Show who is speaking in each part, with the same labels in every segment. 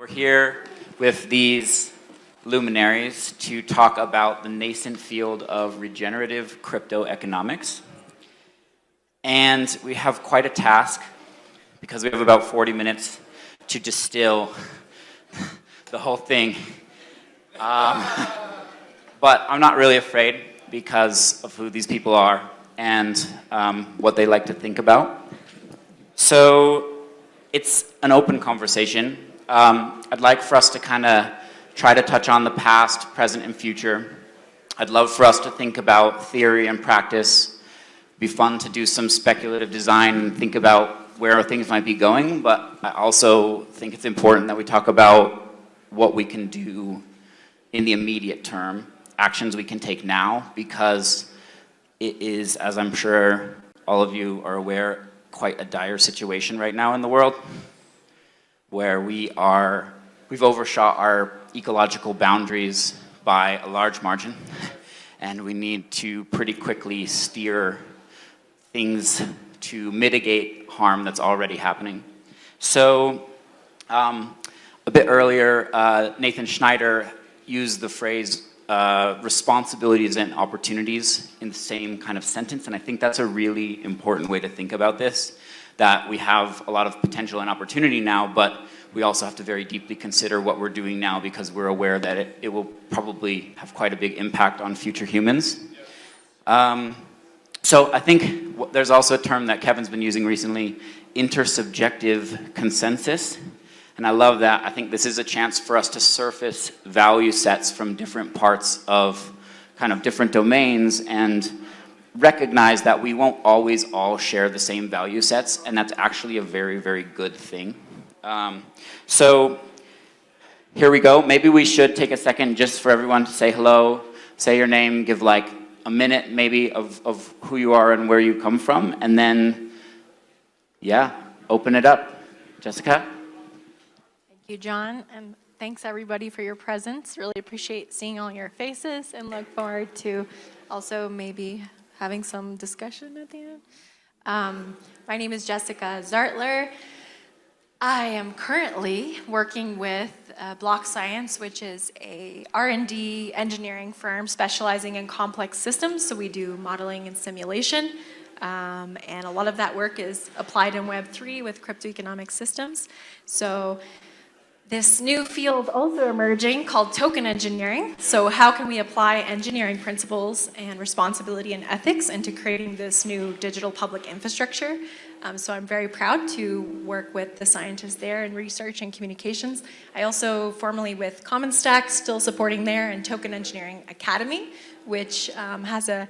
Speaker 1: We're here with these luminaries to talk about the nascent field of regenerative crypto economics. And we have quite a task because we have about 40 minutes to distill the whole thing. But I'm not really afraid because of who these people are and what they like to think about. So it's an open conversation. I'd like for us to kind of try to touch on the past, present, and future. I'd love for us to think about theory and practice. It'd be fun to do some speculative design and think about where things might be going, but I also think it's important that we talk about what we can do in the immediate term, actions we can take now, because it is, as I'm sure all of you are aware, quite a dire situation right now in the world, where we've overshot our ecological boundaries by a large margin, and we need to pretty quickly steer things to mitigate harm that's already happening. So a bit earlier, Nathan Schneider used the phrase responsibilities and opportunities in the same kind of sentence, and I think that's a really important way to think about this, that we have a lot of potential and opportunity now, but we also have to very deeply consider what we're doing now because we're aware that it will probably have quite a big impact on future humans. So I think there's also a term that Kevin's been using recently, intersubjective consensus. And I love that. I think this is a chance for us to surface value sets from different parts of kind of different domains and recognize that we won't always all share the same value sets, and that's actually a very, very good thing. So here we go. Maybe we should take a second just for everyone to say hello, say your name, give like a minute maybe of who you are and where you come from, and then, yeah, open it up. Jessica?
Speaker 2: Thank you, John, and thanks everybody for your presence. Really appreciate seeing all your faces and look forward to also maybe having some discussion at the end. My name is Jessica Zartler. I am currently working with Block Science, which is a R&D engineering firm specializing in complex systems. So we do modeling and simulation. And a lot of that work is applied in Web3 with cryptoeconomic systems. So this new field also emerging called token engineering. So how can we apply engineering principles and responsibility and ethics into creating this new digital public infrastructure? So I'm very proud to work with the scientists there in research and communications. I also formerly with Common Stack, still supporting there, and Token Engineering Academy, which has a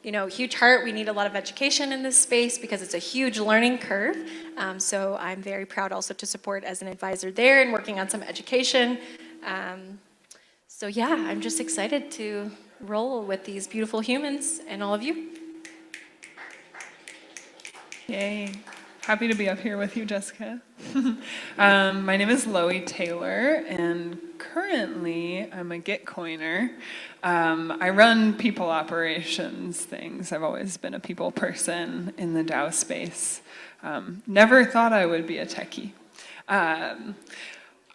Speaker 2: huge heart. We need a lot of education in this space because it's a huge learning curve. So I'm very proud also to support as an advisor there and working on some education. So yeah, I'm just excited to roll with these beautiful humans and all of you.
Speaker 3: Yay. Happy to be up here with you, Jessica. My name is Loie Tayler, and currently I'm a Gitcoiner. I run people operations things. I've always been a people person in the DAO space. Never thought I would be a techie.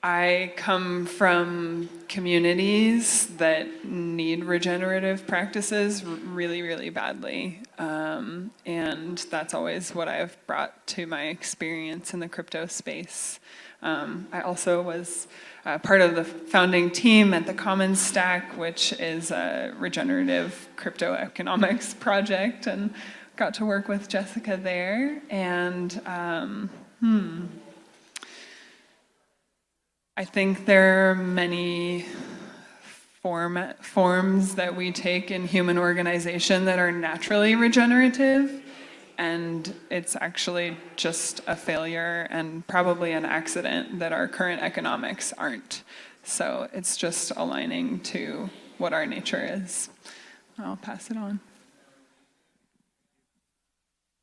Speaker 3: I come from communities that need regenerative practices really, really badly. And that's always what I've brought to my experience in the crypto space. I also was part of the founding team at the Common Stack, which is a regenerative crypto economics project, and got to work with Jessica there. And I think there are many forms that we take in human organization that are naturally regenerative, and it's actually just a failure and probably an accident that our current economics aren't. So it's just aligning to what our nature is. I'll pass it on.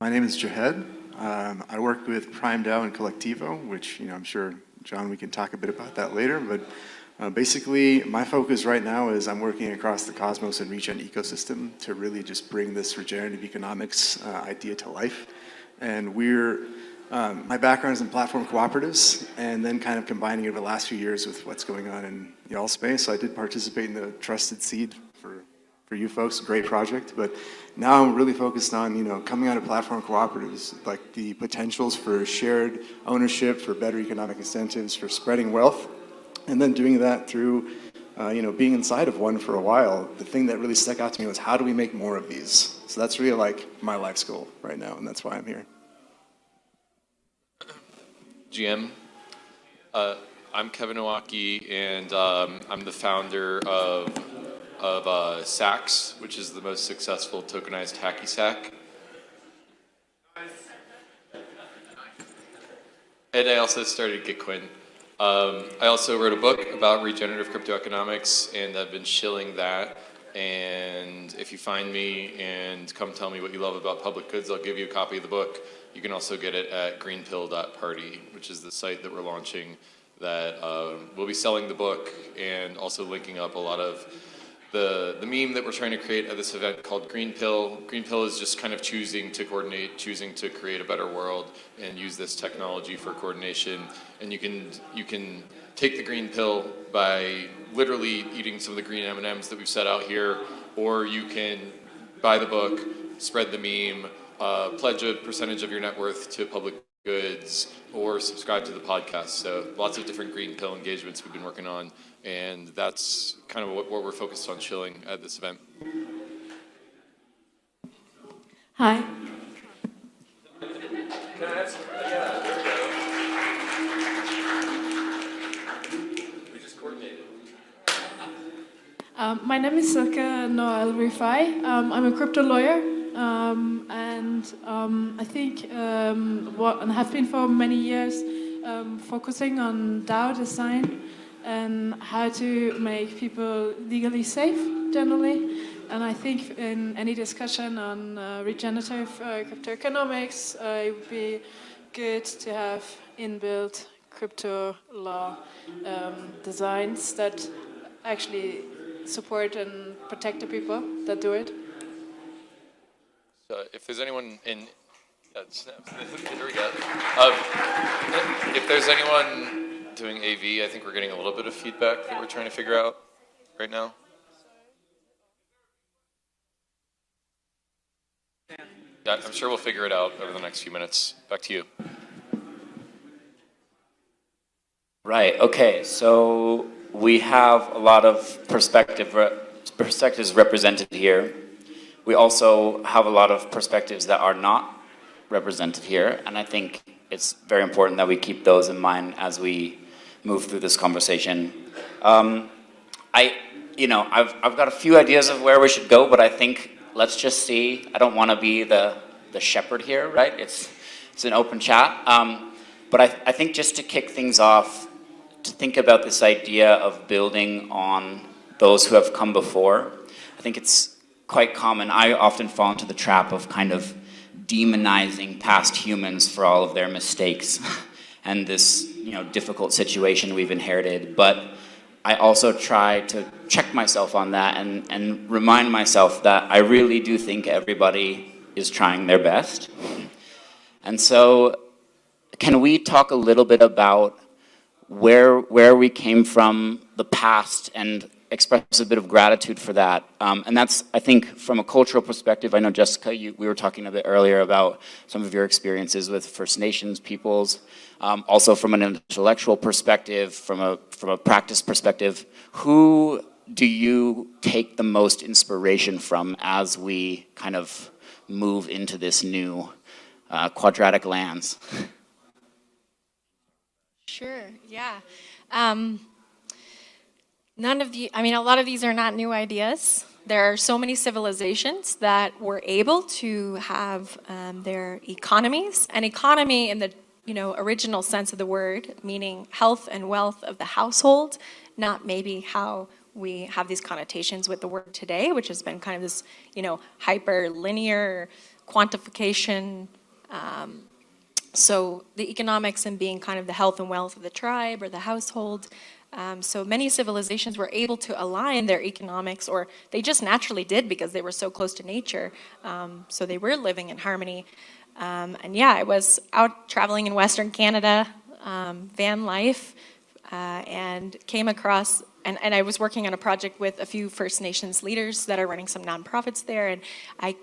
Speaker 4: My name is Jahed. I work with Prime DAO and Collectivo, which I'm sure, John, we can talk a bit about that later, but basically my focus right now is I'm working across the Cosmos and Regen ecosystem to really just bring this regenerative economics idea to life. And we're My background is in platform cooperatives, and then kind of combining it over the last few years with what's going on in y'all space. So I did participate in the Trusted Seed for you folks, great project. But now I'm really focused on, coming out of platform cooperatives, like the potentials for shared ownership, for better economic incentives, for spreading wealth, and then doing that through, being inside of one for a while. The thing that really stuck out to me was, how do we make more of these? So that's really like my life's goal right now, and that's why I'm here.
Speaker 5: GM. I'm Kevin Owocki, and I'm the founder of Saks, which is the most successful tokenized hacky sack. And I also started Gitcoin. I also wrote a book about regenerative crypto economics, and I've been shilling that. And if you find me and come tell me what you love about public goods, I'll give you a copy of the book. You can also get it at greenpill.party, which is the site that we're launching, that we'll be selling the book and also linking up a lot of the meme that we're trying to create at this event called Green Pill. Green Pill is just kind of choosing to coordinate, choosing to create a better world and use this technology for coordination. And you can take the green pill by literally eating some of the green M&Ms that we've set out here, or you can buy the book, spread the meme, pledge a percentage of your net worth to public goods, or subscribe to the podcast. So lots of different green pill engagements we've been working on, and that's kind of what we're focused on shilling at this event.
Speaker 6: Hi.
Speaker 5: We just coordinated.
Speaker 6: My name is Silke Elrifai. I'm a crypto lawyer, and I think and have been for many years focusing on DAO design and how to make people legally safe generally. And I think in any discussion on regenerative crypto economics, it would be good to have inbuilt crypto law designs that actually support and protect the people that do it.
Speaker 5: So if there's anyone in, here we go. If there's anyone doing AV, I think we're getting a little bit of feedback that we're trying to figure out right now. Yeah, I'm sure we'll figure it out over the next few minutes. Back to you.
Speaker 1: Right, okay, so we have a lot of perspectives represented here. We also have a lot of perspectives that are not represented here, and I think it's very important that we keep those in mind as we move through this conversation. I've got a few ideas of where we should go, but I think let's just see. I don't want to be the shepherd here, right? It's an open chat. But I think just to kick things off, to think about this idea of building on those who have come before, I think it's quite common. I often fall into the trap of kind of demonizing past humans for all of their mistakes and this difficult situation we've inherited. But I also try to check myself on that and remind myself that I really do think everybody is trying their best. And so can we talk a little bit about where we came from, the past, and express a bit of gratitude for that? And that's, I think, from a cultural perspective. I know, Jessica, we were talking a bit earlier about some of your experiences with First Nations peoples. Also from an intellectual perspective, from a practice perspective, who do you take the most inspiration from as we kind of move into this new quadratic lands?
Speaker 2: Sure, yeah. A lot of these are not new ideas. There are so many civilizations that were able to have their economies, an economy in the original sense of the word, meaning health and wealth of the household, not maybe how we have these connotations with the word today, which has been kind of this, hyper linear quantification. So the economics and being kind of the health and wealth of the tribe or the household. So many civilizations were able to align their economics, or they just naturally did because they were so close to nature. So they were living in harmony. And yeah, I was out traveling in Western Canada, van life, and came across, and I was working on a project with a few First Nations leaders that are running some nonprofits there, and I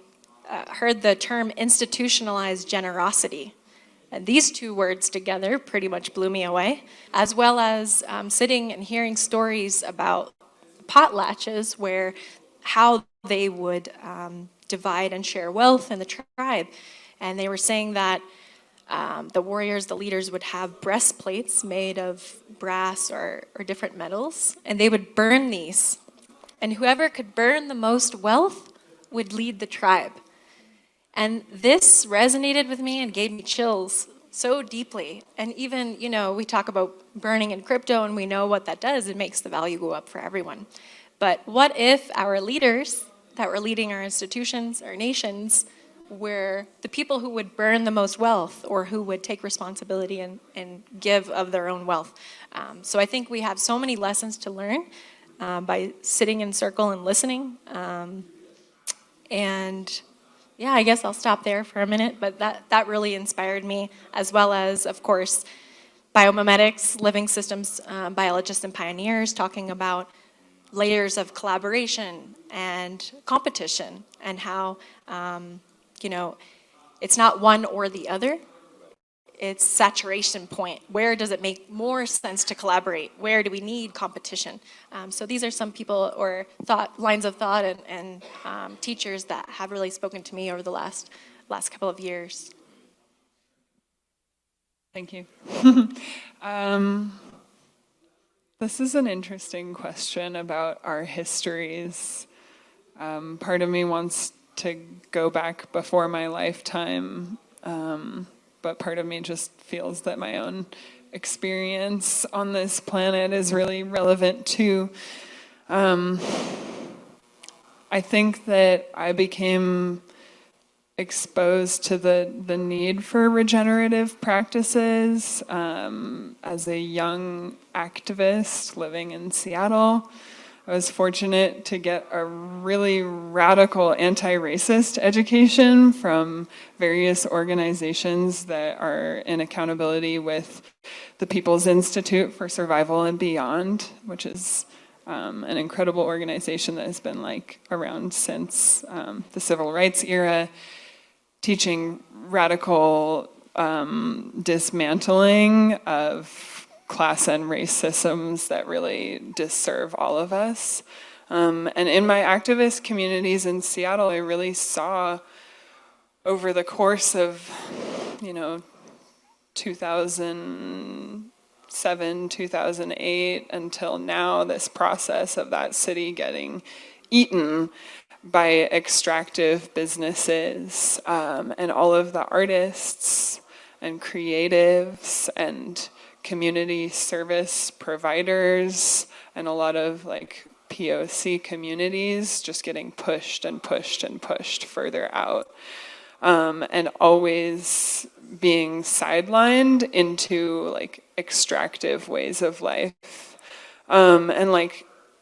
Speaker 2: heard the term institutionalized generosity. And these two words together pretty much blew me away, as well as sitting and hearing stories about potlatches, where how they would divide and share wealth in the tribe. And they were saying that the warriors, the leaders, would have breastplates made of brass or different metals, and they would burn these. And whoever could burn the most wealth would lead the tribe. And this resonated with me and gave me chills so deeply. And even, you know, we talk about burning in crypto and we know what that does. It makes the value go up for everyone. But what if our leaders that were leading our institutions, our nations, were the people who would burn the most wealth, or who would take responsibility and give of their own wealth? So I think we have so many lessons to learn by sitting in circle and listening. And yeah, I guess I'll stop there for a minute, but that really inspired me, as well as, of course, biomimetics, living systems, biologists and pioneers talking about layers of collaboration and competition, and how, you know, it's not one or the other. It's saturation point. Where does it make more sense to collaborate? Where do we need competition? So these are some people or lines of thought and teachers that have really spoken to me over the last couple of years.
Speaker 3: Thank you. This is an interesting question about our histories. Part of me wants to go back before my lifetime, but part of me just feels that my own experience on this planet is really relevant too. I think that I became exposed to the need for regenerative practices as a young activist living in Seattle. I was fortunate to get a really radical anti-racist education from various organizations that are in accountability with the People's Institute for Survival and Beyond, which is an incredible organization that has been around since the civil rights era, teaching radical dismantling of class and race systems that really disserve all of us. And in my activist communities in Seattle, I really saw over the course of, 2007, 2008 until now, this process of that city getting eaten by extractive businesses, and all of the artists and creatives and community service providers and a lot of POC communities just getting pushed and pushed and pushed further out, and always being sidelined into extractive ways of life. And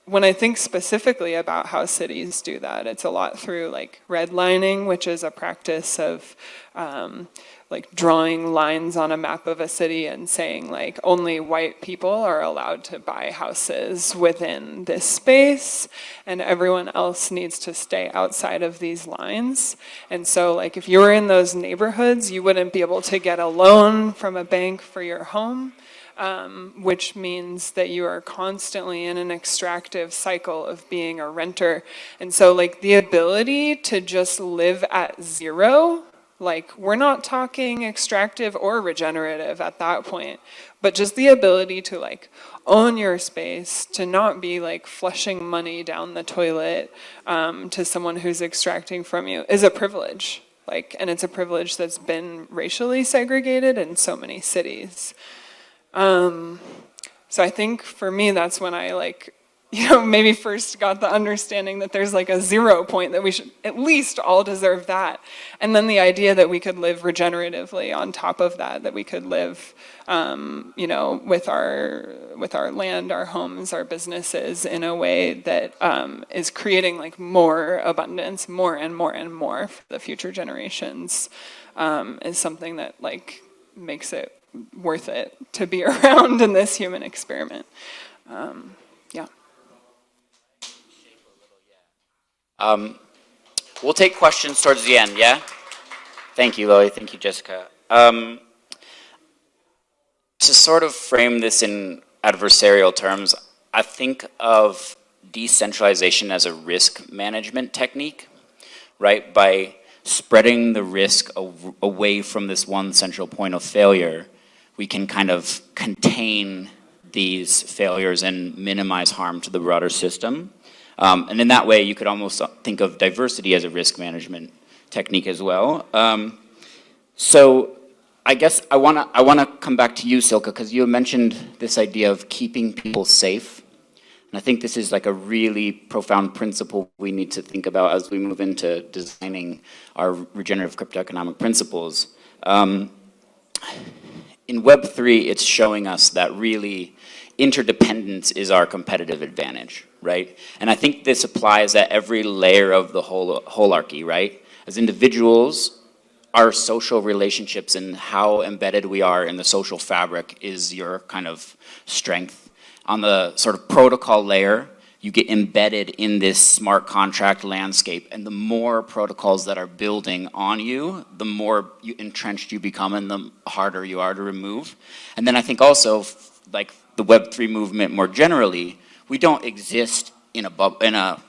Speaker 3: when I think specifically about how cities do that, it's a lot through redlining, which is a practice of drawing lines on a map of a city and saying only white people are allowed to buy houses within this space and everyone else needs to stay outside of these lines. And so if you were in those neighborhoods, you wouldn't be able to get a loan from a bank for your home. Which means that you are constantly in an extractive cycle of being a renter. And so the ability to just live at zero, we're not talking extractive or regenerative at that point, but just the ability to own your space, to not be flushing money down the toilet to someone who's extracting from you is a privilege. And it's a privilege that's been racially segregated in so many cities. So I think for me, that's when I maybe first got the understanding that there's like a 0 point, that we should at least all deserve that. And then the idea that we could live regeneratively on top of that, that we could live, with our land, our homes, our businesses in a way that is creating like more abundance, more and more and more for the future generations, is something that like makes it worth it to be around in this human experiment. Yeah.
Speaker 1: We'll take questions towards the end, yeah? Thank you, Loie. Thank you, Jessica. To sort of frame this in adversarial terms, I think of decentralization as a risk management technique, right? By spreading the risk away from this one central point of failure, we can kind of contain these failures and minimize harm to the broader system. And in that way, you could almost think of diversity as a risk management technique as well. So I guess I wanna come back to you, Silke, because you mentioned this idea of keeping people safe. And I think this is like a really profound principle we need to think about as we move into designing our regenerative cryptoeconomic principles. In Web3, it's showing us that really interdependence is our competitive advantage, right? And I think this applies at every layer of the whole holarchy, right? As individuals, our social relationships and how embedded we are in the social fabric is your kind of strength. On the sort of protocol layer, you get embedded in this smart contract landscape, and the more protocols that are building on you, the more entrenched you become and the harder you are to remove. And then I think also, like the Web3 movement more generally, we don't exist in a bubble,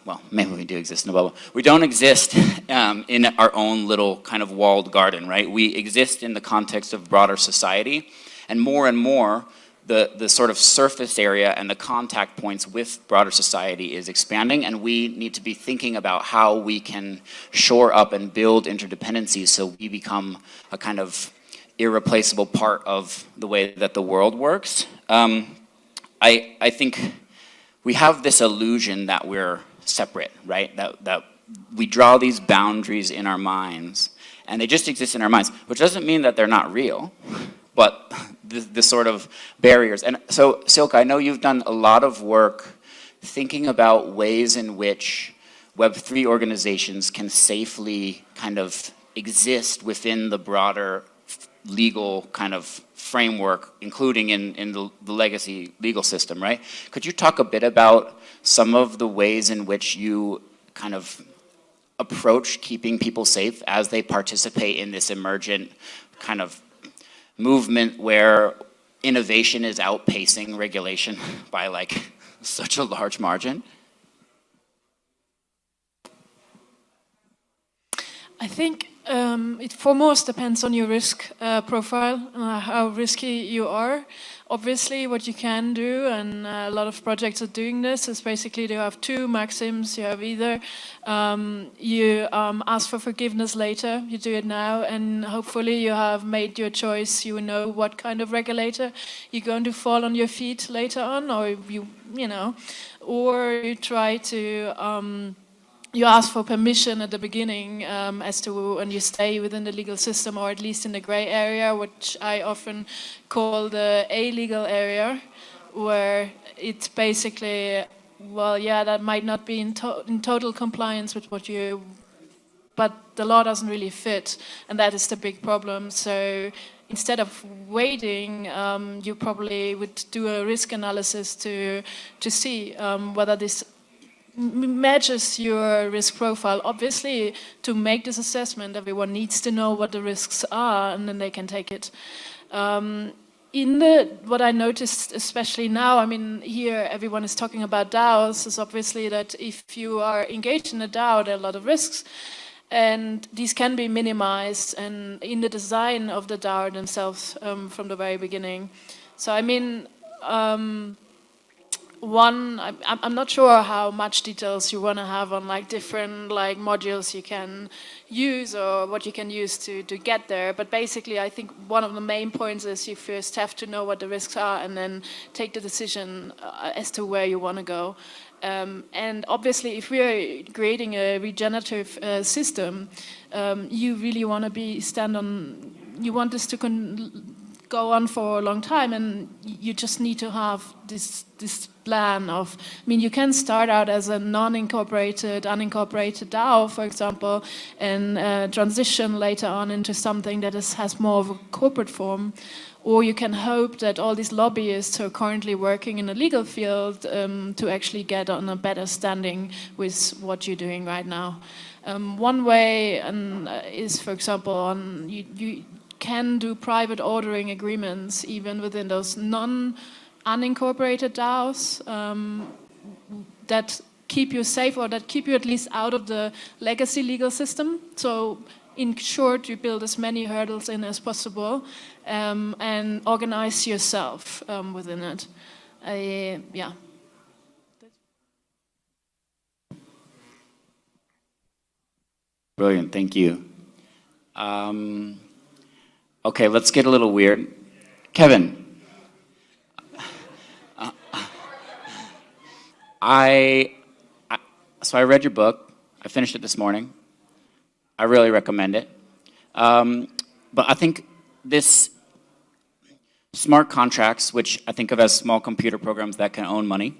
Speaker 1: well, maybe we do exist in a bubble. We don't exist in our own little kind of walled garden, right? We exist in the context of broader society, and more, the sort of surface area and the contact points with broader society is expanding, and we need to be thinking about how we can shore up and build interdependencies so we become a kind of irreplaceable part of the way that the world works. I think we have this illusion that we're separate, right? That we draw these boundaries in our minds, and they just exist in our minds, which doesn't mean that they're not real, but the sort of barriers. And so, Silke, I know you've done a lot of work thinking about ways in which Web3 organizations can safely kind of exist within the broader legal kind of framework, including in the legacy legal system, right? Could you talk a bit about some of the ways in which you kind of approach keeping people safe as they participate in this emergent kind of movement where innovation is outpacing regulation by like such a large margin?
Speaker 6: I think it foremost depends on your risk profile, how risky you are. Obviously, what you can do, and a lot of projects are doing this, is basically they have two maxims. You have either you ask for forgiveness later, you do it now, and hopefully you have made your choice. You know what kind of regulator you're going to fall on your feet later on, or or you try to. You ask for permission at the beginning as to when you stay within the legal system, or at least in the gray area, which I often call the illegal area, where it's basically, well, yeah, that might not be in total compliance with what you, but the law doesn't really fit, and that is the big problem. So instead of waiting, you probably would do a risk analysis to see whether this matches your risk profile. Obviously, to make this assessment, everyone needs to know what the risks are, and then they can take it. What I noticed, especially now, I mean, here everyone is talking about DAOs, is obviously that if you are engaged in a DAO, there are a lot of risks, and these can be minimized and in the design of the DAO themselves from the very beginning. So I mean, I'm not sure how much details you want to have on like different like modules you can use or what you can use to get there. But basically, I think one of the main points is you first have to know what the risks are and then take the decision as to where you want to go. And obviously, if we are creating a regenerative system, you really want to you want this to go on for a long time, and you just need to have this plan of, I mean, you can start out as a unincorporated DAO, for example, and transition later on into something that has more of a corporate form. Or you can hope that all these lobbyists who are currently working in the legal field to actually get on a better standing with what you're doing right now. One way is, for example, you can do private ordering agreements even within those unincorporated DAOs that keep you safe, or that keep you at least out of the legacy legal system. So in short, you build as many hurdles in as possible and organize yourself within it. Yeah.
Speaker 1: Brilliant, thank you. Okay, let's get a little weird. Kevin. So I read your book. I finished it this morning. I really recommend it. But I think this smart contracts, which I think of as small computer programs that can own money,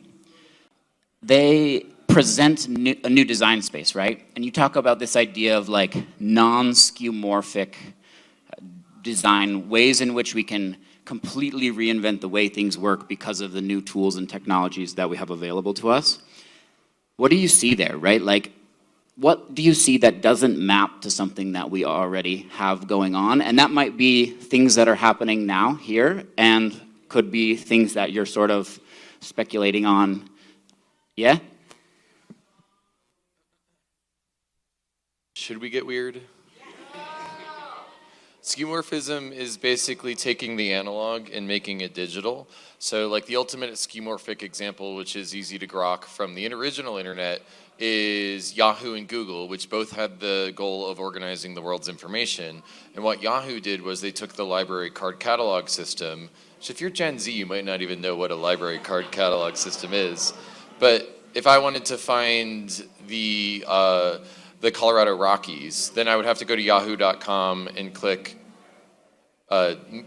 Speaker 1: they present a new design space, right? And you talk about this idea of like non-skeuomorphic design, ways in which we can completely reinvent the way things work because of the new tools and technologies that we have available to us. What do you see there, right? Like, what do you see that doesn't map to something that we already have going on? And that might be things that are happening now here, and could be things that you're sort of speculating on. Yeah?
Speaker 5: Should we get weird? Skeuomorphism is basically taking the analog and making it digital. So like the ultimate skeuomorphic example, which is easy to grok from the original internet, is Yahoo and Google, which both had the goal of organizing the world's information. And what Yahoo did was they took the library card catalog system, which if you're Gen Z, you might not even know what a library card catalog system is. But if I wanted to find the Colorado Rockies, then I would have to go to yahoo.com and click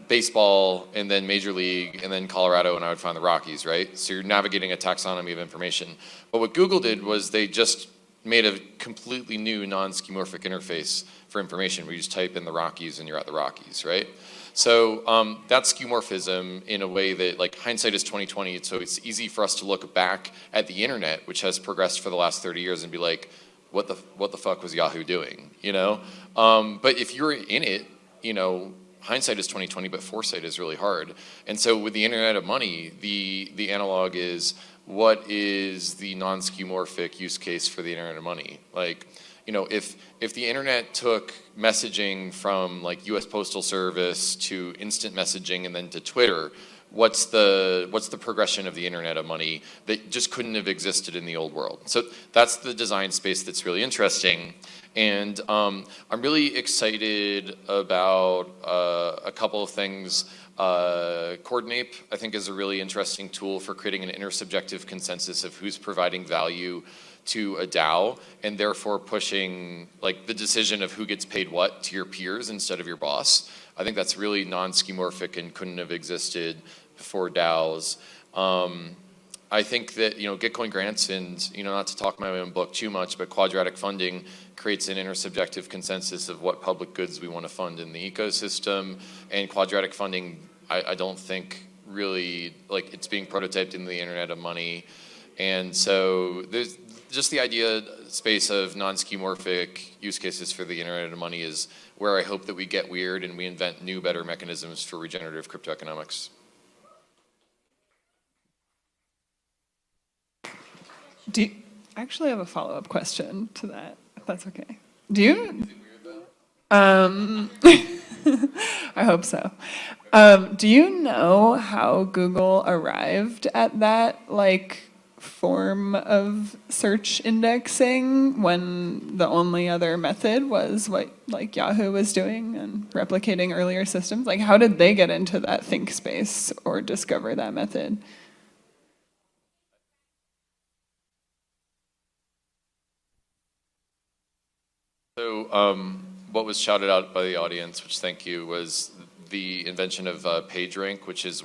Speaker 5: baseball, and then Major League, and then Colorado, and I would find the Rockies, right? So you're navigating a taxonomy of information. But what Google did was they just made a completely new non-skeuomorphic interface for information, where you just type in the Rockies and you're at the Rockies, right? So that's skeuomorphism in a way that, like, hindsight is 20/20, so it's easy for us to look back at the internet, which has progressed for the last 30 years, and be like, what the fuck was Yahoo doing, you know? But if you're in it, you know, hindsight is 20/20, but foresight is really hard. And so with the internet of money, the analog is, what is the non-skeuomorphic use case for the internet of money? Like, you know, if the internet took messaging from like US Postal Service to instant messaging and then to Twitter, what's the progression of the internet of money that just couldn't have existed in the old world? So that's the design space that's really interesting. And I'm really excited about a couple of things. Coordinape, I think, is a really interesting tool for creating an intersubjective consensus of who's providing value to a DAO, and therefore pushing like the decision of who gets paid what to your peers instead of your boss. I think that's really non-skeuomorphic and couldn't have existed before DAOs. I think that, you know, Gitcoin grants, and, you know, not to talk my own book too much, but quadratic funding creates an intersubjective consensus of what public goods we want to fund in the ecosystem. And quadratic funding, I don't think really, like, it's being prototyped in the internet of money. And so there's just the idea space of non-skeuomorphic use cases for the internet of money is where I hope that we get weird and we invent new, better mechanisms for regenerative cryptoeconomics.
Speaker 3: I actually have a follow-up question to that, if that's okay. Do you? I hope so. Do you know how Google arrived at that, like, form of search indexing when the only other method was what, like, Yahoo was doing and replicating earlier systems? Like, how did they get into that think space or discover that method?
Speaker 5: So what was shouted out by the audience, which thank you, was the invention of PageRank, which is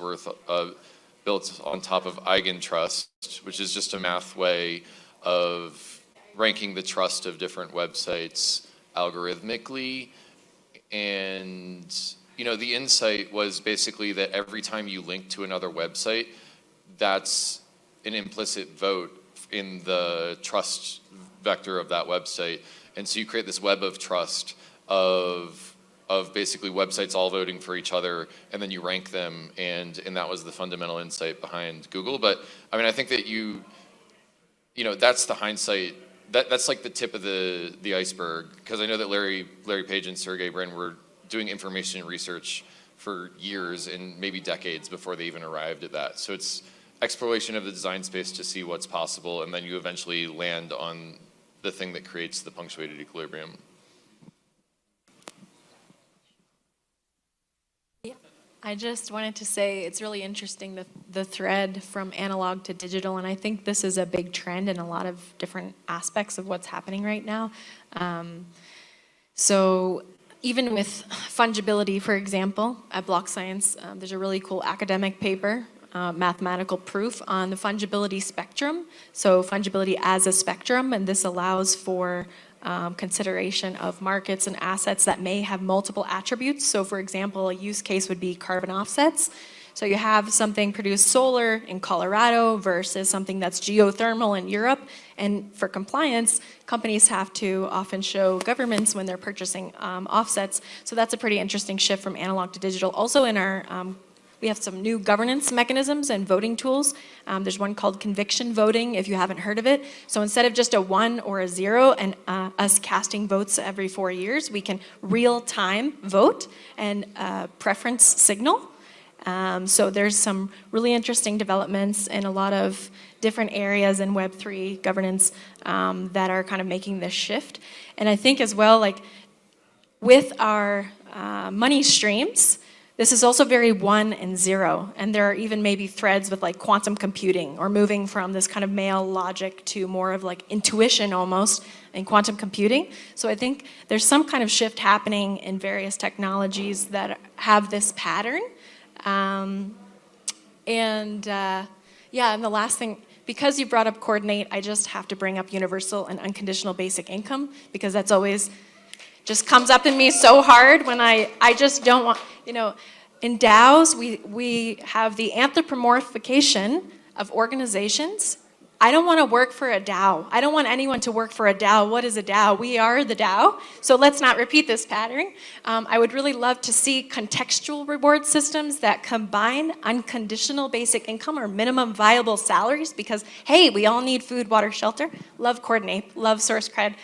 Speaker 5: built on top of eigentrust, which is just a math way of ranking the trust of different websites algorithmically. And the insight was basically that every time you link to another website, that's an implicit vote in the trust vector of that website. And so you create this web of trust of basically websites all voting for each other, and then you rank them, and that was the fundamental insight behind Google. But I mean, I think that that's the hindsight. That's like the tip of the iceberg, because I know that Larry Page and Sergey Brin were doing information research for years and maybe decades before they even arrived at that. So it's exploration of the design space to see what's possible, and then you eventually land on the thing that creates the punctuated equilibrium.
Speaker 2: Yeah, I just wanted to say it's really interesting, the thread from analog to digital, and I think this is a big trend in a lot of different aspects of what's happening right now. So even with fungibility, for example, at Block Science, there's a really cool academic paper, mathematical proof on the fungibility spectrum. So fungibility as a spectrum, and this allows for consideration of markets and assets that may have multiple attributes. So for example, a use case would be carbon offsets. So you have something produced solar in Colorado versus something that's geothermal in Europe. And for compliance, companies have to often show governments when they're purchasing offsets. So that's a pretty interesting shift from analog to digital. Also in our we have some new governance mechanisms and voting tools. There's one called conviction voting, if you haven't heard of it. So instead of just a 1 or a 0 and us casting votes every 4 years, we can real-time vote and preference signal. So there's some really interesting developments in a lot of different areas in Web3 governance that are kind of making this shift. And I think as well, like with our money streams, this is also very 1 and 0, and there are even maybe threads with like quantum computing or moving from this kind of male logic to more of like intuition almost in quantum computing. So I think there's some kind of shift happening in various technologies that have this pattern. And the last thing, because you brought up coordinate, I just have to bring up universal and unconditional basic income, because that's always just comes up in me so hard when I just don't want, in DAOs, we have the anthropomorphication of organizations. I don't want to work for a DAO. I don't want anyone to work for a DAO. What is a DAO? We are the DAO. So let's not repeat this pattern. I would really love to see contextual reward systems that combine unconditional basic income or minimum viable salaries, because, hey, we all need food, water, shelter. Love Coordinate, love SourceCred.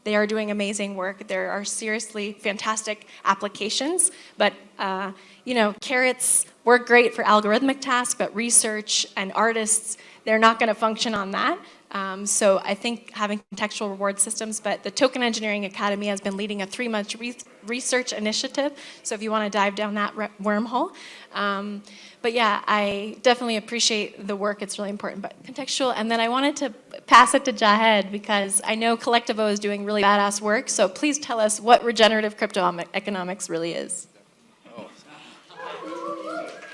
Speaker 2: They are doing amazing work. There are seriously fantastic applications, but carrots work great for algorithmic tasks, but research and artists, they're not going to function on that. So I think having contextual reward systems, but the Token Engineering Academy has been leading a 3-month research initiative, so if you want to dive down that wormhole. But yeah, I definitely appreciate the work. It's really important, but contextual. And then I wanted to pass it to Jahed, because I know Collectivo is doing really badass work, so please tell us what regenerative crypto economics really is.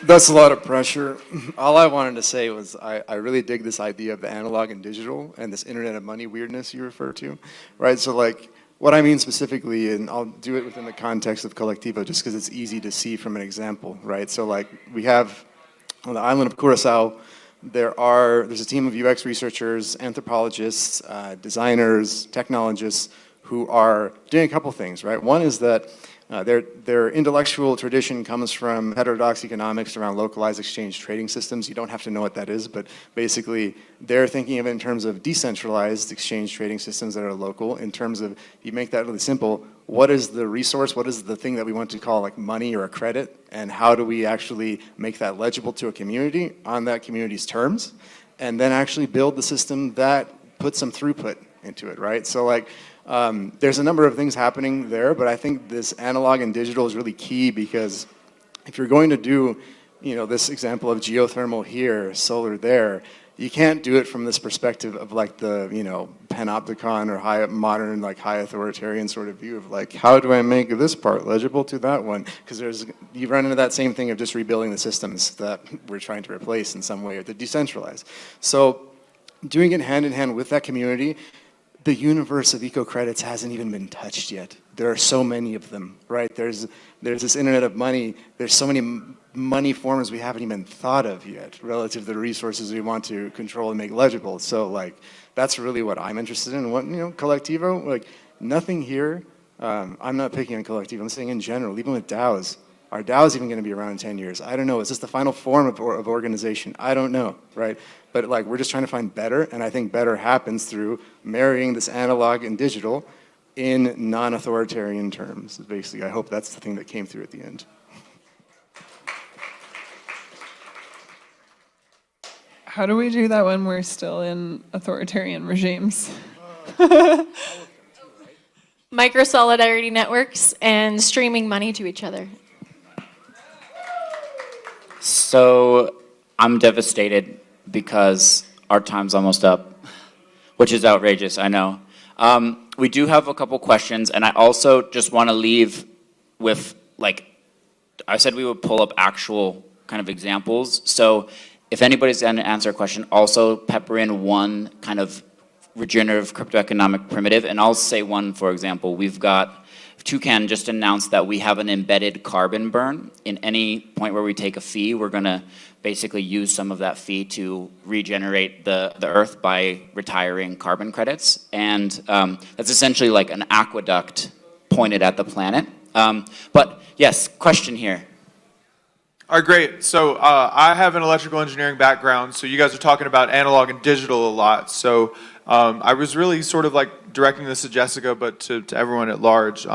Speaker 4: That's a lot of pressure. All I wanted to say was I really dig this idea of the analog and digital and this internet of money weirdness you refer to, right? So like what I mean specifically, and I'll do it within the context of Collectivo just because it's easy to see from an example, right? So like we have on the island of Curacao, there's a team of UX researchers, anthropologists, designers, technologists who are doing a couple things, right? One is that their intellectual tradition comes from heterodox economics around localized exchange trading systems. You don't have to know what that is, but basically they're thinking of it in terms of decentralized exchange trading systems that are local. In terms of, you make that really simple, what is the resource, what is the thing that we want to call like money or a credit, and how do we actually make that legible to a community on that community's terms, and then actually build the system that puts some throughput into it, right? So like, there's a number of things happening there, but I think this analog and digital is really key, because if you're going to do, this example of geothermal here, solar there, you can't do it from this perspective of like the, panopticon or modern, like high authoritarian sort of view of like, how do I make this part legible to that one? Because you run into that same thing of just rebuilding the systems that we're trying to replace in some way or to decentralize. So doing it hand in hand with that community, the universe of eco-credits hasn't even been touched yet. There are so many of them, right? There's this internet of money. There's so many money forms we haven't even thought of yet relative to the resources we want to control and make legible. So like, that's really what I'm interested in. What, Collectivo, like nothing here, I'm not picking on Collectivo, I'm saying in general, even with DAOs, are DAOs even gonna be around in 10 years? I don't know, is this the final form of organization? I don't know, right? But like, we're just trying to find better, and I think better happens through marrying this analog and digital in non-authoritarian terms. Basically, I hope that's the thing that came through at the end.
Speaker 3: How do we do that when we're still in authoritarian regimes?
Speaker 2: Micro-solidarity networks and streaming money to each other.
Speaker 1: So I'm devastated because our time's almost up, which is outrageous, I know. We do have a couple questions, and I also just want to leave with, like, I said we would pull up actual kind of examples. So if anybody's going to answer a question, also pepper in one kind of regenerative cryptoeconomic primitive, and I'll say one, for example. We've got, Toucan just announced that we have an embedded carbon burn. In any point where we take a fee, we're going to basically use some of that fee to regenerate the earth by retiring carbon credits. And that's essentially like an aqueduct pointed at the planet. But yes, question here.
Speaker 7: All right, great. So I have an electrical engineering background, so you guys are talking about analog and digital a lot. So I was really sort of like directing this to Jessica, but to everyone at large.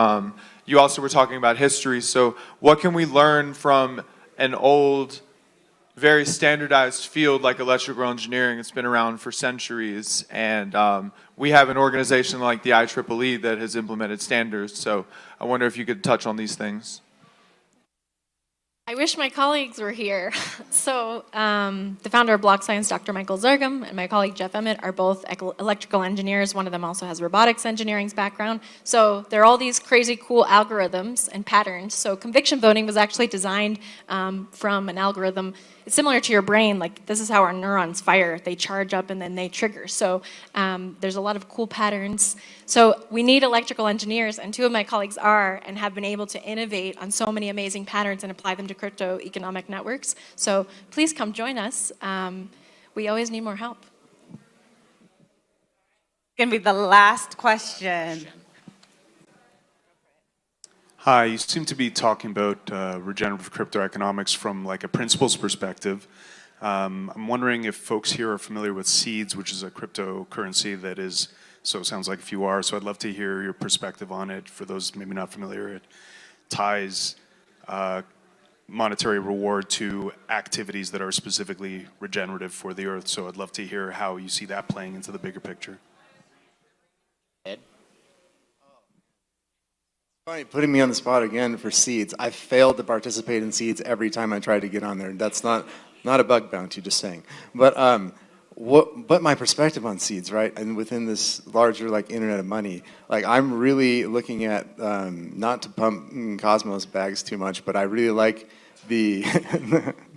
Speaker 7: You also were talking about history, so what can we learn from an old, very standardized field like electrical engineering? It's been around for centuries, and we have an organization like the IEEE that has implemented standards, so I wonder if you could touch on these things.
Speaker 2: I wish my colleagues were here. So the founder of Block Science, Dr. Michael Zergum, and my colleague Jeff Emmett are both electrical engineers. One of them also has robotics engineering's background. So there are all these crazy cool algorithms and patterns. So conviction voting was actually designed from an algorithm. It's similar to your brain. Like, this is how our neurons fire. They charge up and then they trigger. So there's a lot of cool patterns. So we need electrical engineers, and two of my colleagues are and have been able to innovate on so many amazing patterns and apply them to crypto economic networks. So please come join us. We always need more help.
Speaker 8: Gonna be the last question.
Speaker 9: Hi, you seem to be talking about regenerative cryptoeconomics from like a principles perspective. I'm wondering if folks here are familiar with Seeds, which is a cryptocurrency that is, so it sounds like if you are, so I'd love to hear your perspective on it. For those maybe not familiar, it ties monetary reward to activities that are specifically regenerative for the earth. So I'd love to hear how you see that playing into the bigger picture.
Speaker 1: Ed?
Speaker 4: Funny, putting me on the spot again for Seeds. I failed to participate in Seeds every time I tried to get on there. That's not a bug bounty, just saying. But my perspective on Seeds, right, and within this larger like internet of money, like I'm really looking at not to pump Cosmos bags too much, but I really like the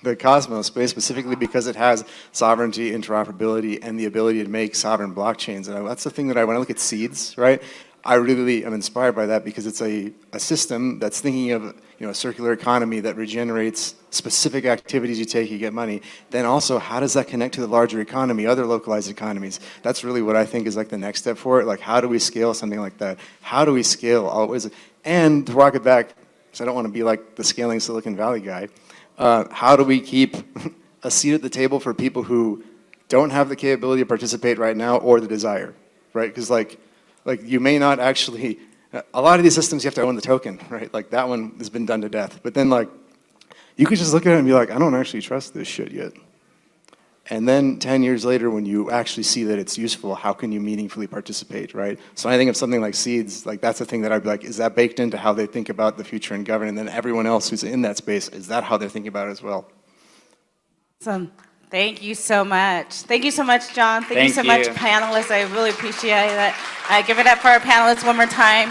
Speaker 4: the Cosmos space specifically because it has sovereignty, interoperability, and the ability to make sovereign blockchains. And that's the thing that when I look at Seeds, right, I really am inspired by that because it's a system that's thinking of a circular economy that regenerates specific activities you take, you get money. Then also, how does that connect to the larger economy, other localized economies? That's really what I think is like the next step for it. Like, how do we scale something like that? How do we scale always? And to walk it back, because I don't want to be like the scaling Silicon Valley guy. How do we keep a seat at the table for people who don't have the capability to participate right now or the desire, right? Because like you may not actually, a lot of these systems you have to own the token, right? Like that one has been done to death. But then like, you could just look at it and be like, I don't actually trust this shit yet. And then 10 years later, when you actually see that it's useful, how can you meaningfully participate, right? So I think of something like seeds, like that's the thing that I'd be like, is that baked into how they think about the future and govern? And then everyone else who's in that space, is that how they're thinking about it as well?
Speaker 8: Awesome. Thank you so much. Thank you so much, John. Thank you so much, panelists. I really appreciate that. Give it up for our panelists one more time.